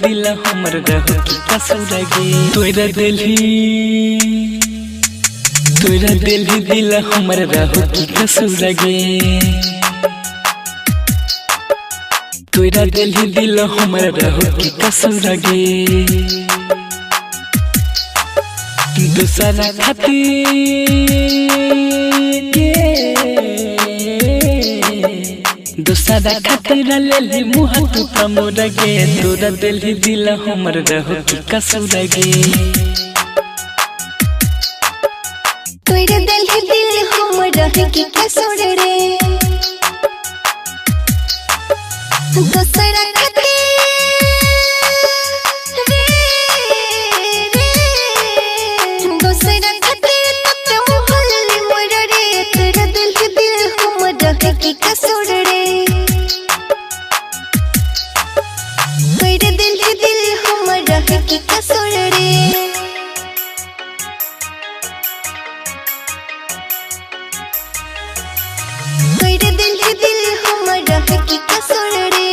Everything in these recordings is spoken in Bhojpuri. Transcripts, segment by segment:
दिल हमर रहो की कसूर गे तोरा दिल दिल हमर रहो की कसूर गे तोरा दिल हमर रहो की कसूर गे दूसरा खातिर दूसरा खातिर ले ली मुँह तू तमोर गे तोरा दिल हमर रहो की कसूर गे तोरा दिल हमर रहो की कसूर रे दूसरा खातिर दूसरा खातिर तो मोहल्ले मोर रे तोरा दिल हमर रहो की कसूर रे तोरा दिल हमर रहो की कसूर रे तोरा दिल हमर रहो की कसूर रे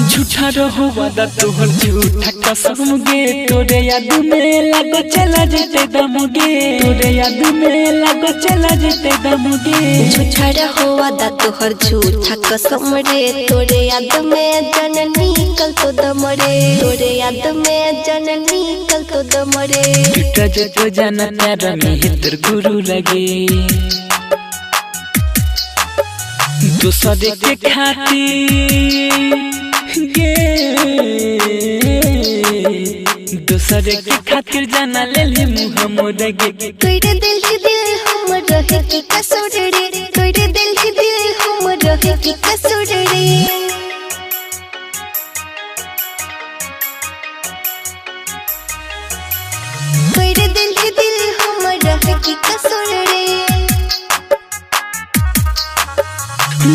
झूठा रहो वादा तोहर झूठा कसम गे तोरे याद में लागो चला जेते दम गे तोरे याद में लागो चला जेते दम गे झूठा रहो वादा तोहर झूठा कसम रे तोरे याद में जननी कल तो दम रे तोरे याद में जननी कल तो दम रे टूटा जो जाना प्यारा में हितर गुरु लगे दूसरे के खातिर दूसरे के खातिर जाना ले ली मुँह मोर गे तोरा दिल हमर रहो की कसूर रे तोरा दिल हमर रहो की कसूर रे तोरा दिल हमर रहो की कसूर रे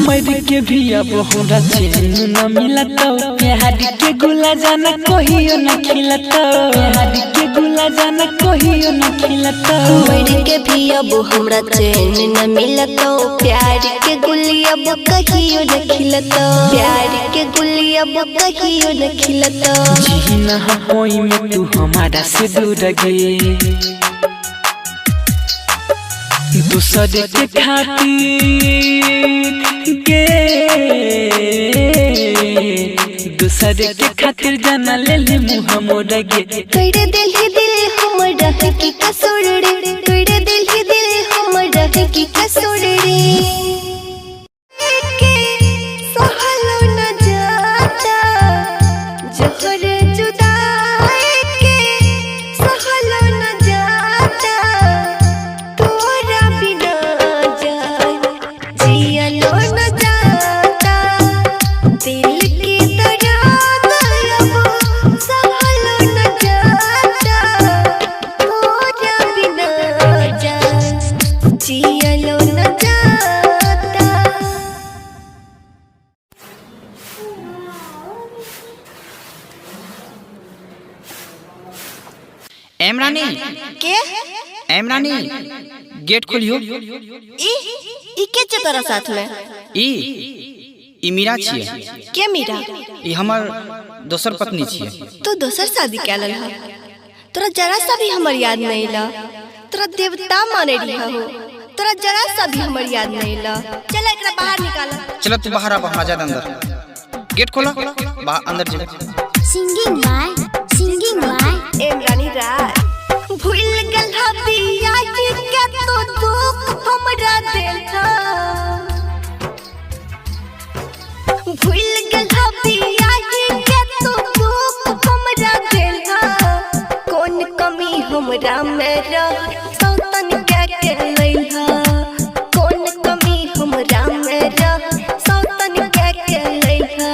मर के भी अब हमरा चैन न मिलत प्यार के गुला जाना कहियो न खिलत प्यार के गुला जाना कहियो न खिलत मर के भी अब हमरा चैन न मिलत प्यार के गुली अब कहियो न खिलत प्यार के गुली अब कहियो न खिलत जीना होई में तू हमारा से दूर गे दूसरे के खातिर दूसरे के खातिर जाना ले ली मुँह मोर गे तोरा दिल हमर रहो की कसूर रे तोरा दिल हमर रहो की कसूर रे सहलो न जाता जोहर जुदाई के सहलो न जाता तोरा बिना जाए जियलो न जाता दिल की दर्द अब सहलो न जाता तोरा बिना जाए जियलो न जाता एमरानी के एमरानी गेट खोलियो ई के छ तोरा साथ में ई मीरा छिए के मीरा ई हमर दोसर पत्नी छिए तू दोसर शादी कैलल है तोरा जरा सा भी हमर याद नहीं ला तोरा देवता माने रही हो तोरा जरा सा भी हमर याद नहीं ला चल एकरा बाहर निकाल चलो तू बाहर आ जा अंदर गेट खोला बाहर अंदर जा सिंगिंग बाय एमरानी राय भूल गल हबिया के तो दुख हमरा दिल था भूल गल हबिया के तो दुख हमरा दिल था कौन कमी हमरा में रह सौतन के लइहा कौन कमी हमरा में रह सौतन के लइहा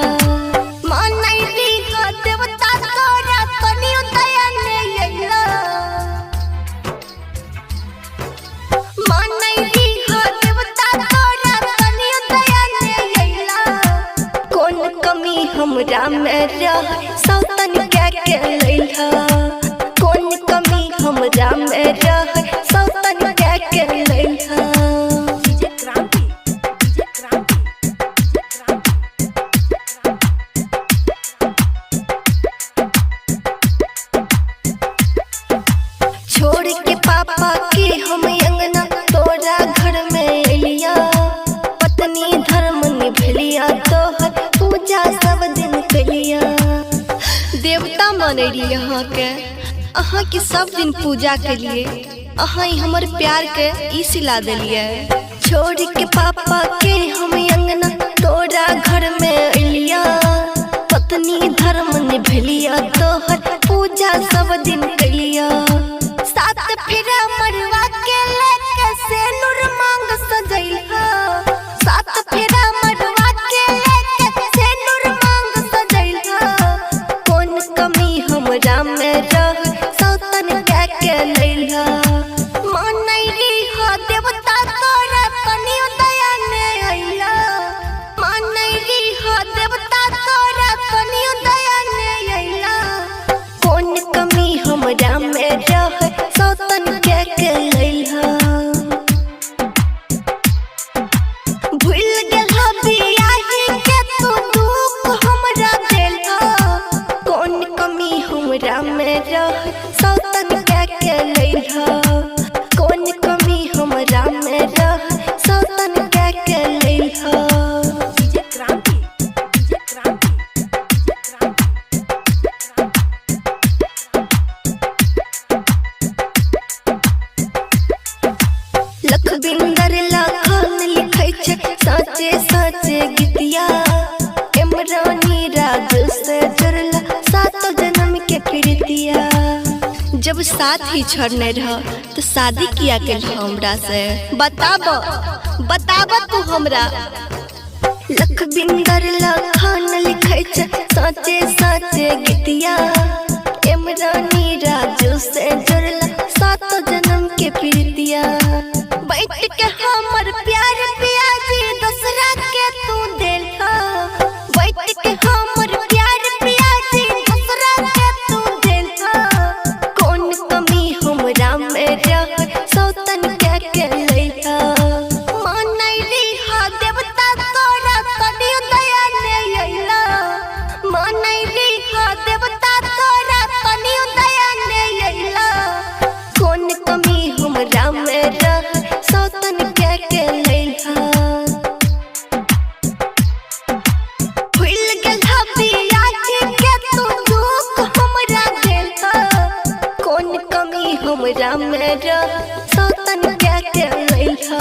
मानई दी का देवता तोरा कनियो दया नहीं अइला मानई दी का देवता तोरा कनियो दया नहीं अइला कौन कमी हमरा में रह सौतन के लइहा कौन कमी हमरा में रह गेल यहाँ के अहाँ के सब दिन पूजा के लिए अहाँ हमर प्यार के ई सिला दिलिए। छोड़ के पापा के हम अंगना तोरा घर में अलिया, पत्नी धर्म निभलिया, तोहर पूजा सब दिन कलिया। सात फेरा मरवा के लेके सेनुर मांग सजैला, सात फेरा मरवा के लेके सेनुर मांग सजैला। कौन कमी हमरा में रह सौतन के लैला। मानैली हा देवता तोरा कनियो दया ने अइला, मानैली हा देवता तोरा कनियो दया ने अइला। कौन कमी हमरा में रह सौतन के लैला। भूल गेला बियाही के तू दुख हमरा देला। कौन कमी हमरा में रह सौतन के लैला। कौन कमी हमरा में रह सौतन के लैला। लखबिंदर लखन लिखै छै साचे साचे गीतिया। इमरानी राज से जुड़ला सातो जन्म के प्रीतिया। जब साथ ही छोड़ने रह तो शादी किया के हमरा से बताब बताब तू हमरा। लखबिंदर लखन लिखै छै साचे साचे गीतिया। इमरानी राज से जुड़ला सातो जन्म के प्रीतिया। बैठ के हमर प्यार पियाजी दूसरा के तू देला। बैठ के हमर प्यार पियाजी दूसरा के तू देला। कौन कमी हमरा में रह सौतन के लैला। मानैली हा देवता तोरा कनियो दया ने अइला। मानैली हा देवता तोरा कनियो दया ने अइला। कौन कमी हमरा में रह सौतन के लैला। भूल गेला बियाही के तू दुख हमरा देला। कौन कमी हमरा में रह सौतन के लैला।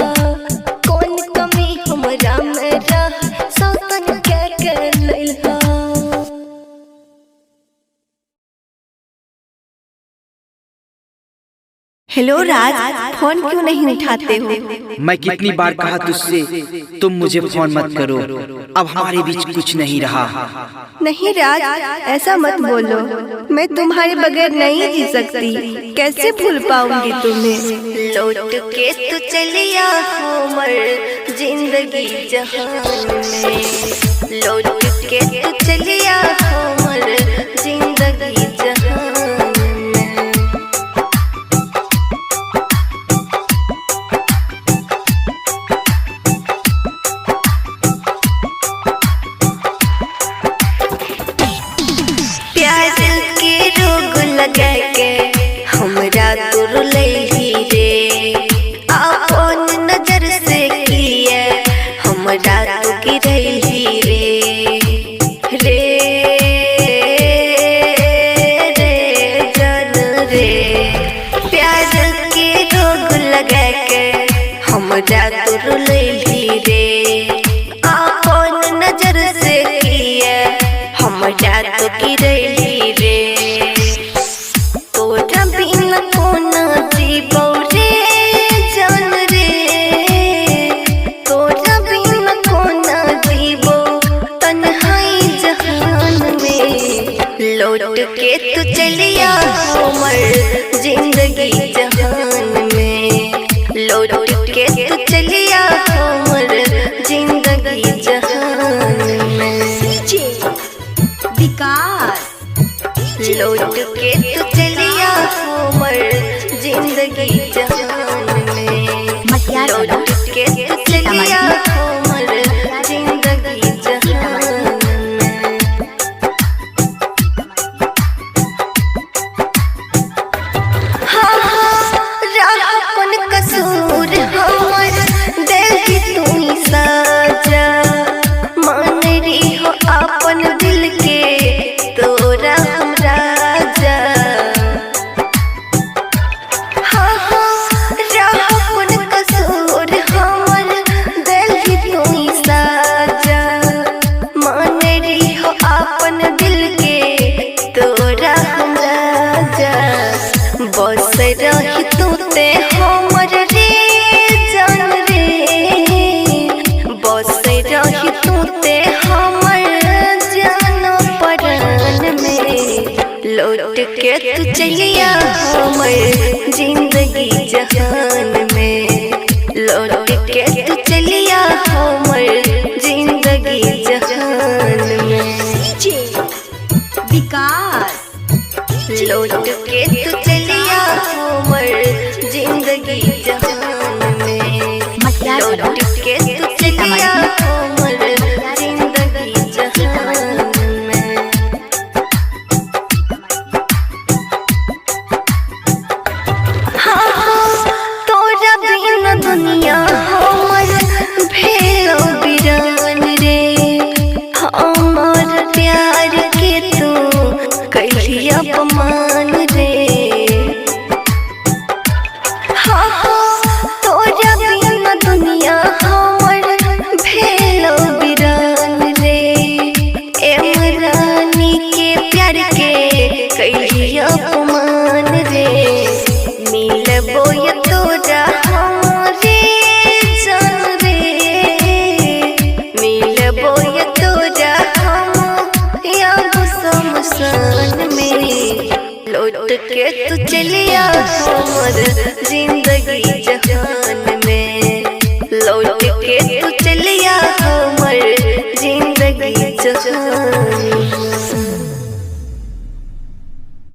कौन कमी हमरा में रह सौतन के लैला। हेलो राज, फोन क्यों नहीं उठाते हो? मैं कितनी बार कहा तुझसे तुम मुझे फोन मत करो, अब हमारे बीच कुछ नहीं रहा। नहीं राज, ऐसा मत बोलो, मैं तुम्हारे बगैर नहीं जी सकती। कैसे भूल पाऊंगी तुम्हें। लौट के तू चलिया हमर जिंदगी जहान में। लौट के तू चलिया हमर जिंदगी जहान में। लगा के हमरा तोर लैली रे। अपन नजर से किए हमरा तू गिरैली रे। रे रे जान रे, प्यार के रोग लगा के हमरा तोर लैली रे। अपन नजर से किए हमरा तू गिरैली रे। लौट के तू चलिया हमर जिंदगी जहान में। लौट के तू चलिया हमर जिंदगी जहान में। विकास लौट के तू चलिया हमर जिंदगी जहान में। लौट के तू चलिया हमर जिंदगी जहान में। हाँ हाँ बस रही तू ते हमर रे जान रे, बस रही तू ते हमर जान परान में। लौट के तू चलिया हमर जिंदगी जहान में, लौट के तू चलिया हमर जिंदगी जहान में। विकास लौट के तू चलिया हमर जिंदगी जहान में, लौट के तू चलिया हमर जिंदगी जहान में। हाँ हाँ तोरा बिना दुनिया हमर भेलो बिरान रे, हमर प्यार के तू कैली अपमान रे। हाँ हाँ तोरा बिना दुनिया हमर भेलो बिरान रे, रानी के प्यार के कैली अपमान रे। मिलबो ये तोरा हमरे जान रे, मिलबो ये तोरा हम याद शमशान में। लौट के तू चलिया हमर जिंदगी जहान में, लौट के तू चलिया हमर जिंदगी जहान